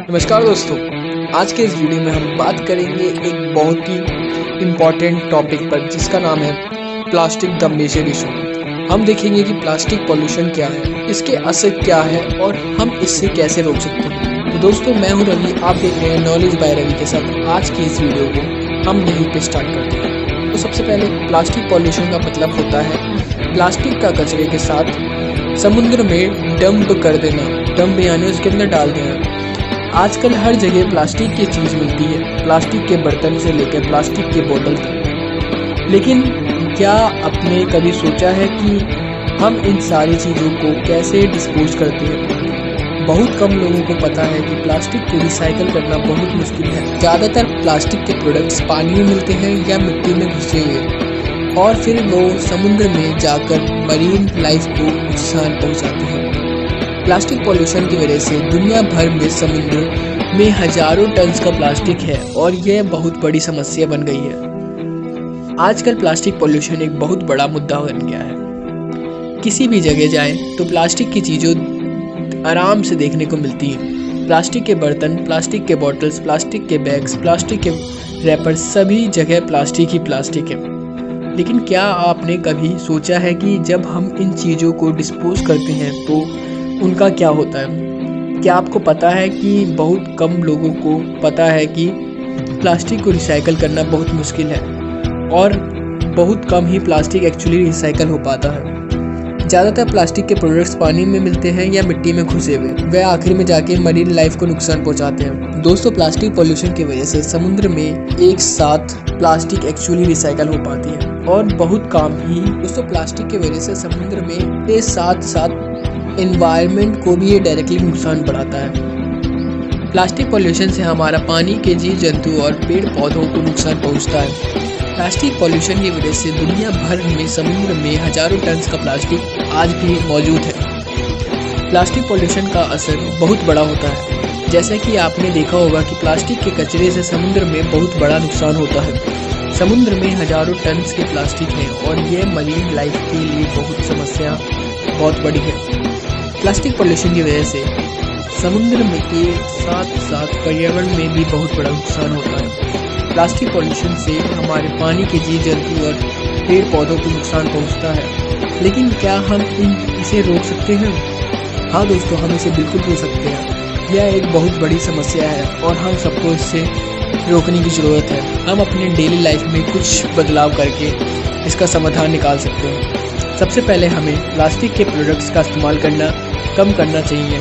नमस्कार दोस्तों, आज के इस वीडियो में हम बात करेंगे एक बहुत ही इम्पॉर्टेंट टॉपिक पर जिसका नाम है प्लास्टिक द मेजर इशू। हम देखेंगे कि प्लास्टिक पॉल्यूशन क्या है, इसके असर क्या है और हम इससे कैसे रोक सकते हैं। तो दोस्तों, मैं हूं रवि, आप देख रहे हैं नॉलेज बाय रवि के साथ। आज की इस वीडियो को हम यहीं पे स्टार्ट करते हैं। तो सबसे पहले प्लास्टिक पॉल्यूशन का मतलब होता है प्लास्टिक का कचरे के साथ समुद्र में डंप कर देना। डंप यानी उसके अंदर डाल देना। आजकल हर जगह प्लास्टिक की चीज़ मिलती है, प्लास्टिक के बर्तन से लेकर प्लास्टिक के बोतल तक। लेकिन क्या आपने कभी सोचा है कि हम इन सारी चीज़ों को कैसे डिस्पोज करते हैं? बहुत कम लोगों को पता है कि प्लास्टिक को रिसाइकल करना बहुत मुश्किल है। ज़्यादातर प्लास्टिक के प्रोडक्ट्स पानी में मिलते हैं या मिट्टी में घुसे हुए और फिर वो समुद्र में जाकर मरीन लाइफ को नुकसान पहुँचाते हैं। प्लास्टिक पॉल्यूशन की वजह से दुनिया भर में समुद्र में हजारों टन का प्लास्टिक है और यह बहुत बड़ी समस्या बन गई है। आजकल प्लास्टिक पॉल्यूशन एक बहुत बड़ा मुद्दा बन गया है। किसी भी जगह जाएं तो प्लास्टिक की चीज़ों आराम से देखने को मिलती हैं। प्लास्टिक के बर्तन, प्लास्टिक के बॉटल्स, प्लास्टिक के बैग्स, प्लास्टिक के रैपर, सभी जगह प्लास्टिक ही प्लास्टिक है। लेकिन क्या आपने कभी सोचा है कि जब हम इन चीज़ों को डिस्पोज करते हैं तो उनका क्या होता है? क्या आपको पता है कि बहुत कम लोगों को पता है कि प्लास्टिक को रिसाइकल करना बहुत मुश्किल है और बहुत कम ही प्लास्टिक एक्चुअली रिसाइकल हो पाता है। ज़्यादातर प्लास्टिक के प्रोडक्ट्स पानी में मिलते हैं या मिट्टी में घुसे हुए, वह आखिर में जाके मरीन लाइफ को नुकसान पहुंचाते हैं। दोस्तों, प्लास्टिक पॉल्यूशन की वजह से समुद्र में एक साथ प्लास्टिक एक्चुअली रिसाइकल हो पाती है और बहुत कम ही। दोस्तों, प्लास्टिक की वजह से समुद्र में के साथ साथ एनवायरनमेंट को भी ये डायरेक्टली नुकसान बढ़ाता है। प्लास्टिक पॉल्यूशन से हमारा पानी के जीव जंतु और पेड़ पौधों को नुकसान पहुंचता है। प्लास्टिक पॉल्यूशन की वजह से दुनिया भर में समुद्र में हजारों टन का प्लास्टिक आज भी मौजूद है। प्लास्टिक पॉल्यूशन का असर बहुत बड़ा होता है। जैसे कि आपने देखा होगा कि प्लास्टिक के कचरे से समुद्र में बहुत बड़ा नुकसान होता है। समुद्र में हजारों टन के प्लास्टिक हैं और यह मरीन लाइफ के लिए समस्या बहुत बड़ी है। प्लास्टिक पॉल्यूशन की वजह से समुद्र में के साथ साथ पर्यावरण में भी बहुत बड़ा नुकसान होता है। प्लास्टिक पॉल्यूशन से हमारे पानी के जीव जंतु और पेड़ पौधों को नुकसान पहुंचता है। लेकिन क्या हम इसे रोक सकते हैं? हाँ दोस्तों, हम इसे बिल्कुल रोक सकते हैं। यह एक बहुत बड़ी समस्या है और हम सबको इससे रोकने की ज़रूरत है। हम अपने डेली लाइफ में कुछ बदलाव करके इसका समाधान निकाल सकते हैं। सबसे पहले हमें प्लास्टिक के प्रोडक्ट्स का इस्तेमाल करना कम करना चाहिए।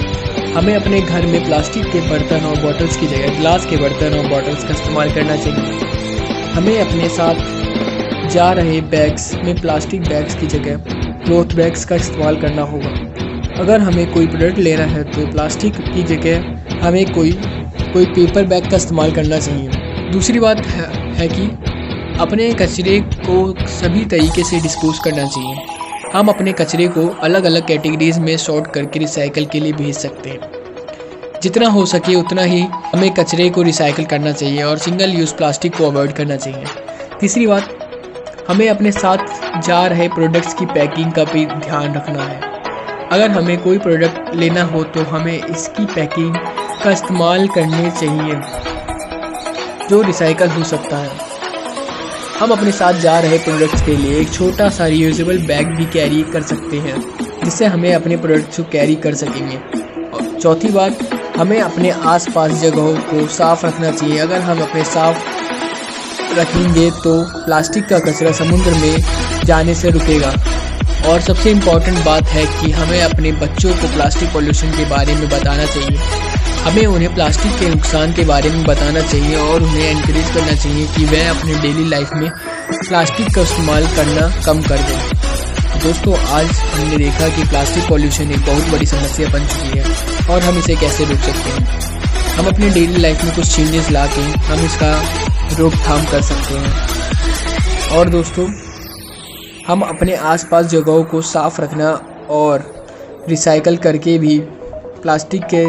हमें अपने घर में प्लास्टिक के बर्तन और बॉटल्स की जगह ग्लास के बर्तन और बॉटल्स का इस्तेमाल करना चाहिए। हमें अपने साथ जा रहे बैग्स में प्लास्टिक बैग्स की जगह क्लॉथ बैग्स का इस्तेमाल करना होगा। अगर हमें कोई प्रोडक्ट लेना है तो प्लास्टिक की जगह हमें कोई पेपर बैग का इस्तेमाल करना चाहिए। दूसरी बात है कि अपने कचरे को सभी तरीके से डिस्पोज करना चाहिए। हम अपने कचरे को अलग अलग कैटेगरीज में सॉर्ट करके रिसाइकल के लिए भेज सकते हैं। जितना हो सके उतना ही हमें कचरे को रिसाइकल करना चाहिए और सिंगल यूज़ प्लास्टिक को अवॉइड करना चाहिए। तीसरी बात, हमें अपने साथ जा रहे प्रोडक्ट्स की पैकिंग का भी ध्यान रखना है। अगर हमें कोई प्रोडक्ट लेना हो तो हमें इसकी पैकिंग का इस्तेमाल करने चाहिए जो रिसाइकल हो सकता है। हम अपने साथ जा रहे प्रोडक्ट्स के लिए एक छोटा सा रियूजेबल बैग भी कैरी कर सकते हैं जिससे हमें अपने प्रोडक्ट्स को कैरी कर सकेंगे। और चौथी बात, हमें अपने आसपास जगहों को साफ़ रखना चाहिए। अगर हम अपने साफ़ रखेंगे तो प्लास्टिक का कचरा समुद्र में जाने से रुकेगा। और सबसे इम्पॉर्टेंट बात है कि हमें अपने बच्चों को प्लास्टिक पॉल्यूशन के बारे में बताना चाहिए। हमें उन्हें प्लास्टिक के नुकसान के बारे में बताना चाहिए और उन्हें एनकरेज करना चाहिए कि वह अपने डेली लाइफ में प्लास्टिक का इस्तेमाल करना कम कर दें। दोस्तों, आज हमने देखा कि प्लास्टिक पॉल्यूशन एक बहुत बड़ी समस्या बन चुकी है और हम इसे कैसे रोक सकते हैं। हम अपने डेली लाइफ में कुछ चेंजेस ला के हम इसका रोकथाम कर सकते हैं। और दोस्तों, हम अपने आसपास जगहों को साफ़ रखना और रिसाइकल करके भी प्लास्टिक के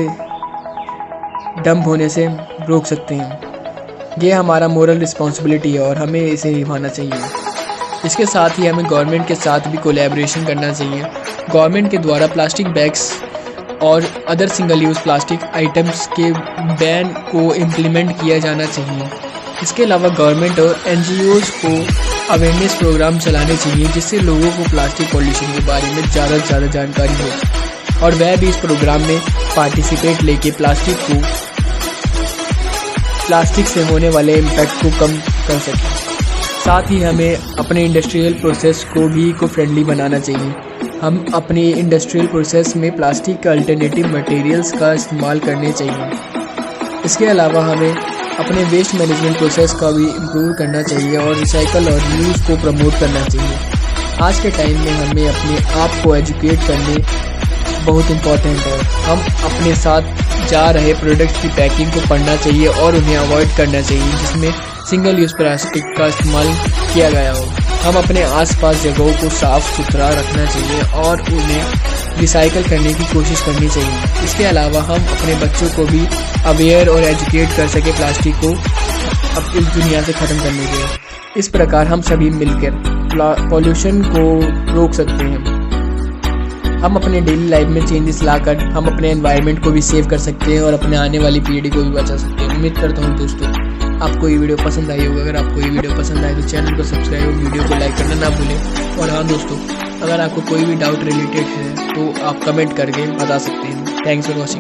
डंप होने से रोक सकते हैं। ये हमारा मोरल रिस्पॉन्सिबिलिटी है और हमें इसे निभाना चाहिए। इसके साथ ही हमें गवर्नमेंट के साथ भी कोलैबोरेशन करना चाहिए। गवर्नमेंट के द्वारा प्लास्टिक बैग्स और other single use plastic items के बैन को इम्प्लीमेंट किया जाना चाहिए। इसके अलावा गवर्नमेंट और NGOs को अवेयरनेस प्रोग्राम चलाने चाहिए जिससे लोगों को प्लास्टिक पॉल्यूशन के बारे में ज़्यादा से ज़्यादा जानकारी हो और वह भी इस प्रोग्राम में पार्टिसिपेट लेके प्लास्टिक से होने वाले इम्पैक्ट को कम कर सकें। साथ ही हमें अपने इंडस्ट्रियल प्रोसेस को भी इको फ्रेंडली बनाना चाहिए। हम अपनी इंडस्ट्रियल प्रोसेस में प्लास्टिक के अल्टरनेटिव मटेरियल्स का इस्तेमाल करने चाहिए। इसके अलावा हमें अपने वेस्ट मैनेजमेंट प्रोसेस का भी इम्प्रूव करना चाहिए और रिसाइकल और रीयूज़ को प्रमोट करना चाहिए। आज के टाइम में हमें अपने आप को एजुकेट करने बहुत इम्पॉर्टेंट है। हम अपने साथ जा रहे प्रोडक्ट्स की पैकिंग को पढ़ना चाहिए और उन्हें अवॉइड करना चाहिए जिसमें सिंगल यूज़ प्लास्टिक का इस्तेमाल किया गया हो। हम अपने आसपास जगहों को साफ़ सुथरा रखना चाहिए और उन्हें रिसाइकल करने की कोशिश करनी चाहिए। इसके अलावा हम अपने बच्चों को भी अवेयर और एजुकेट कर सके प्लास्टिक को अब इस दुनिया से ख़त्म करने के लिए। इस प्रकार हम सभी मिलकर पॉल्यूशन को रोक सकते हैं। हम अपने डेली लाइफ में चेंजेस लाकर हम अपने एनवायरनमेंट को भी सेव कर सकते हैं और अपने आने वाली पीढ़ी को भी बचा सकते हैं। उम्मीद करता हूँ दोस्तों आपको ये वीडियो पसंद आई होगी। अगर आपको ये वीडियो पसंद आए तो चैनल को सब्सक्राइब और वीडियो को लाइक करना ना भूलें। और हाँ दोस्तों, अगर आपको कोई भी डाउट रिलेटेड है तो आप कमेंट करके बता सकते हैं। Thanks for watching.